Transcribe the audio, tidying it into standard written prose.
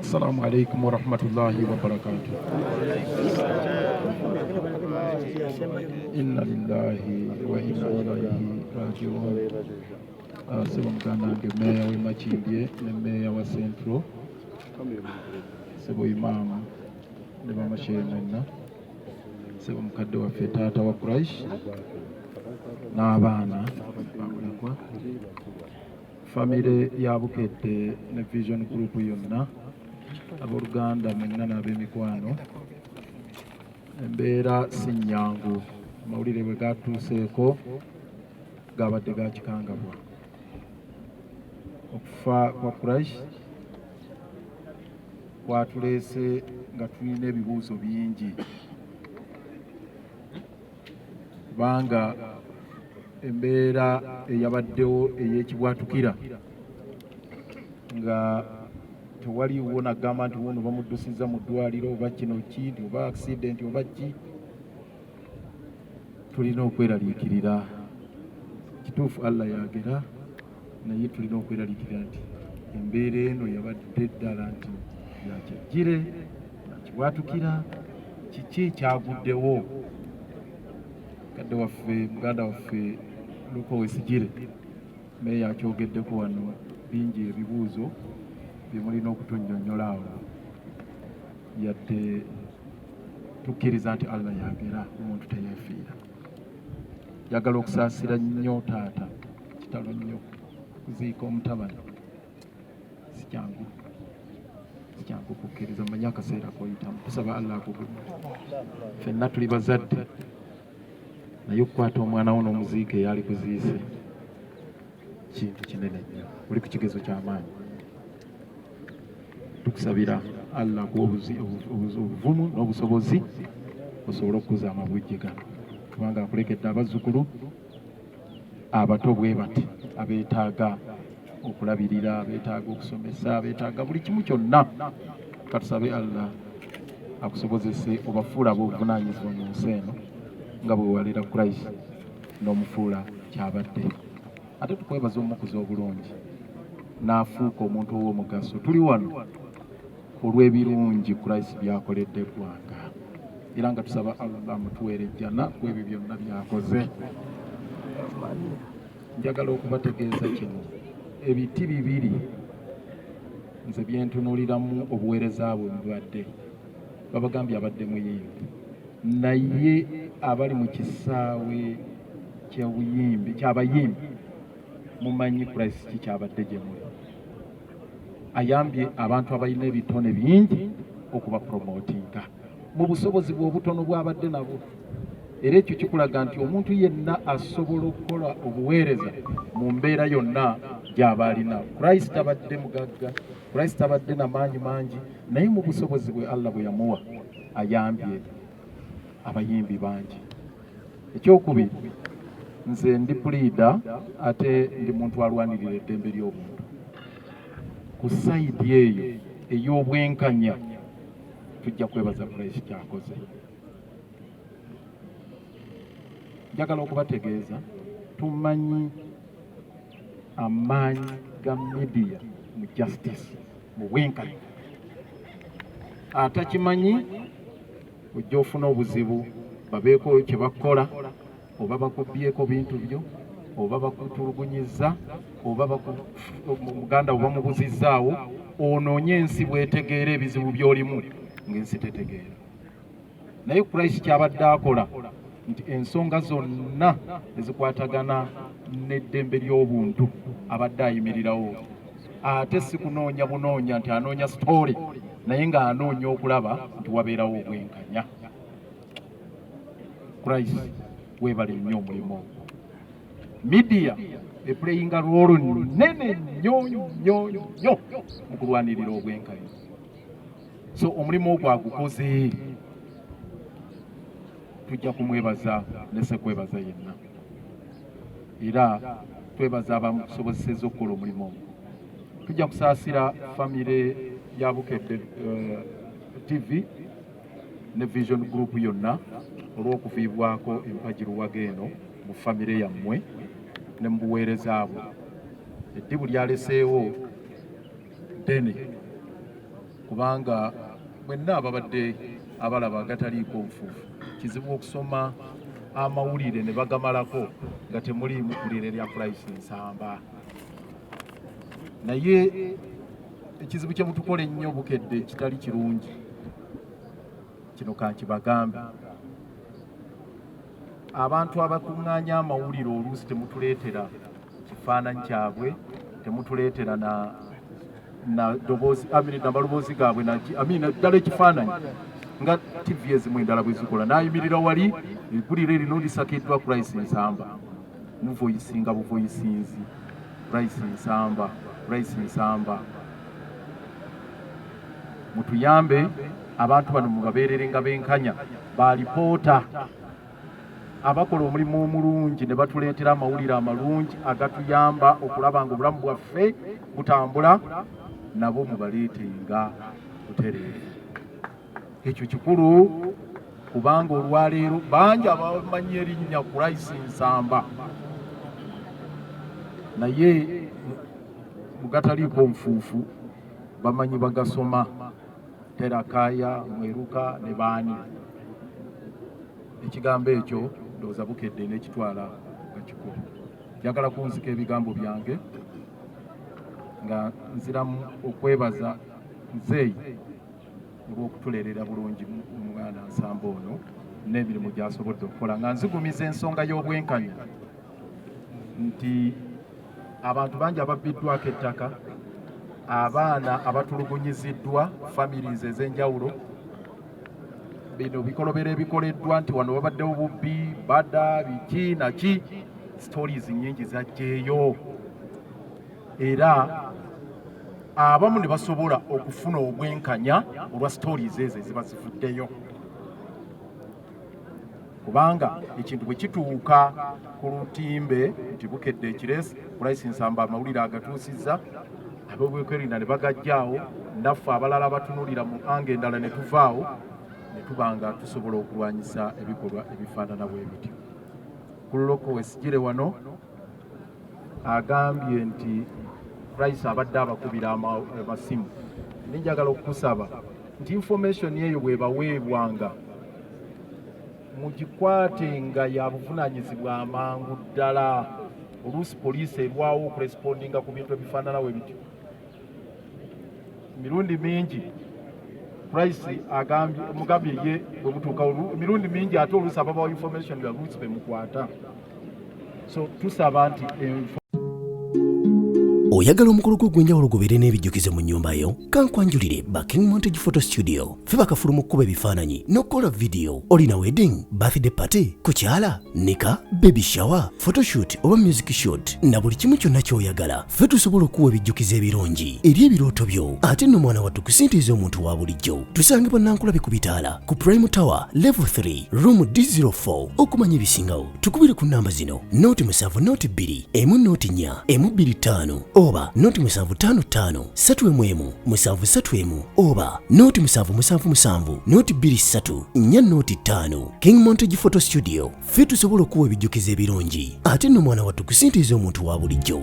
Assalamu alaikum wa rahmatullahi wa barakatuh. Inna lillahi wa inna ilaihi rajiun. Sebo muganda wange meya w'e Makindye ne meya wa Central, sebo imaamu ne bamashehe mwenna, sebo mukadde waffe taata wa Quraish n'abaana bamulekwa, famire ya Bukedde ne Vision Group yonna, abooluganda mwenna n'ab'emikwano. Embeera si nnyangu, amawulire bwe gatuuseeko gabadde ga kikangabwa. Okufa kwa Quraish kwatuleese nga tulina ebibuuzo bingi, kubanga embeera eyabaddewo ey'ekibwatukira nga tewaliwo nagamba nti wono bamuddusizza mu ddwaliro oba kino ki nti oba accident oba ki. Tulina okweraliikirira, kituufu Allah yagera, naye tulina okweraliikirira nti embeera eno yabadde ddala nti yakyajjire yakibwatukira, kiki ekyaguddewo. Kadde waffe muganda waffe Lukwago meya akyogeddeko wano, bingi ebibuuzo bye mulina okutunnyonnyola awo, yadde tukkiriza nti Allah yagera, omuntu teyeefiira. Njagala okusaasira nnyo taata, kitalo nnyo kuziika omutabani si kyangu kukkiriza, manyi akaseera koyitamu, tusaba Allah akugumu. Ffenna tuli bazadde, naye okukwata omwana wo n'omuziika eyali kuziise kintu kinene nnyo, oli ku kigezo ky'amaanyi. Tukusabira Allah akuwa obuvumu n'obusobozi osobole okukuza amabujje gano, kubanga akulekedde abazzukulu abato bwe bati abeetaaga okulabirira, abeetaaga okusomesa, abeetaaga buli kimu kyonna. Katusabe Allah akusobozese obafuula ab'obuvunaanyizibwa mu nsi eno nga bwe walera Quraish n'omufuula kyabadde. Ate tukwebaza omukuza obulungi n'afuuka omuntu ow'omugaso. Tuli wano olw'ebirungi Quraish byakoledde eggwanga, era nga tusaba Allah amutuweerejjana ku ebyo byonna byakoze. Njagala okubategeeza kino, ebiti bibiri nze byentunuuliramu obuweereza bwe mubadde, babagambye abadde muyimbi, naye abali mu kisaawe ky'abayimbi mumanyi Quraish kikyabadde gye muli. Ayambye abantu abalina ebitone bingi okuba promotinga mu busobozi bwe obutono bw'abadde nabwo, era ekyo kikulaga nti omuntu yenna asobola okukola obuweereza mu mbeera yonna gy'aba alina. Quraish tabadde mugagga, Quraish tabadde n'amaanyi mangi, naye mu busobozi bwe Allah bwe yamuwa ayambye abayimbi bangi. Ekyokubiri, nze ndi puliida ate ndi muntu alwanirira eddembe ly'obuntu. Ku sayidi eyo ey'obwenkanya tujja kwebaza Quraish kyakoze. Njagala okubategeeza, tumanyi amaanyi ga media mu justice, mu bwenkanya. Atakimanyi ojja ofuna obuzibu, babeeko kye bakola, oba bakubbyeko bintu byo, oba bakutulugunyizza, oba muganda oba mubuzizzaawo, onoonye ensi bwetegeera ebizibu by'olimu ng'ensi tetegeera. Naye Quraish kyabadde akola nti ensonga zonna ezikwatagana n'eddembe ly'obuntu abadde ayimirirawo. Ate si kunoonya bunoonya nti anoonya sitoole, naye ng'anoonya okulaba nti wabeerawo obwenkanya. Quraish weebale nnyo omulimu. Media epuleyinga roolo nnene nnyo mu kulwanirira obwenkanya. So omulimu ogwo agukoze, tujja kumwebaza ne sekwebaza yenna, era twebaza abamusobozesezza okukola omulimu ogwo. Tujja kusaasira famire ya Bukedde TV ne Vision Group yonna olw'okuviibwako empagiruwaga eno mu famire yammwe ne mu buweereza bwe. Eddibu lyaleseewo ddene kubanga mwenna ababadde abalaba agataliiko nfuufu kizibu okusoma amawulire ne bagamalako nga temuliimu mpulire lya Quraish Nsamba. Naye ekizibu kye mutukola ennyo Bukedde kitali kirungi kino kankibagambe. Abantu abakuŋŋaanya amawulire oluusi temutuleetera kifaananyi kyabwe, temutuleetera na maloboozi gaabwe ddala ekifaananyi nga TV ezimu endala bwe zikola. N'ayimirira wali eggulire erino lisakiddwa Quraish Nsamba, muvoyisinga buvoyisinzi Quraish Nsamba, Quraish Nsamba. Mutuyambe abantu bano mubabeerere nga benkanya, balipoota abakola omulimu omulungi ne batuleetera amawulire amalungi agatuyamba okulaba nga obulamu bwaffe butambula, nabo mubaleetenga butereevu. Ekyo kikulu kubanga olwaleero bangi abamanyi erinnya Quraish Nsamba naye mugataliiko nfuufu bamanyi bagasoma Terakaya, Mweruka ne baani. Ekigambo ekyo ndowooza Bukedde n'ekitwala nga kikulu. Njagala kunzika ebigambo byange nga nziramu okwebaza nzeeyi olw'okutuleerera bulungi omwana Nsamba ono n'emirimu gy'asobodde okukola, nga nzigumiza ensonga y'obwenkanya nti abantu bangi ababbiddwako ettaka, abaana abatulugunyiziddwa, families ez'enjawulo, bino bikolobero ebikoleddwa nti wano babaddewo bubbi, bada, biki naki, stories nnyingi zajjeeyo, era abamu ne basobola okufuna obwenkanya olwa stories ezo eziba zivuddeyo. Kubanga ekintu bwe kituuka ku lutimbe nti Bukedde ekireesi Quraish Nsamba amawulire agatuusizza, ab'obwekwerinda ne bagajjaawo, naffe abalala batunulira mu anga endala ne tuvaawo, ne tuba nga tusobola okulwanyisa ebikolwa ebifaanana bwe bityo. Ku luloko wesigire wano agambye nti Quraish abadde abakubira amasimu. Ninjagala okusaba nti information eyo bwebaweebwanga mugikwate nga ya buvunaanyizibwa amangu ddala. Oluusi poliisi erwawo okurespondinga ku bintu ebifaananawo ebityo. Mirundi mingi Quraish mugambye ye bwe mutuuka mirundi mingi ate oluusi ababawo information nga oluusi bemukwata. So tusaba nti oyagala omukolo gw'ogwenjawulo gubeere n'ebijjukizo mu nnyumba yo, kankwanjulire ba King Montage Photo Studio. Ffe bakafulu mu kkuba ebifaananyi n'okukola vidiyo. Olina wedding, birthday party, kukyala, nika, baby shower, photoshoot oba music shoot na buli kimu kyonna ky'oyagala. Ffe tusobola okuwa ebijjukizo ebirungi eri ebirooto byo, ate nno mwana wattu kusintiiza omuntu wa bulijjo. Tusange Bannankulabe ku Bitaala ku Prime Tower Level 3 Room D04. Okumanya ebisingawo tukubire ku nnamba zino: 0702 104 125 oba 0755 311 731 oba 0777 223 405. King Montage Photo Studio. Ffe tusobola okuwa ebijjukizo ebirungi ate nno mwana wattu kusintiiza omuntu wa bulijjo.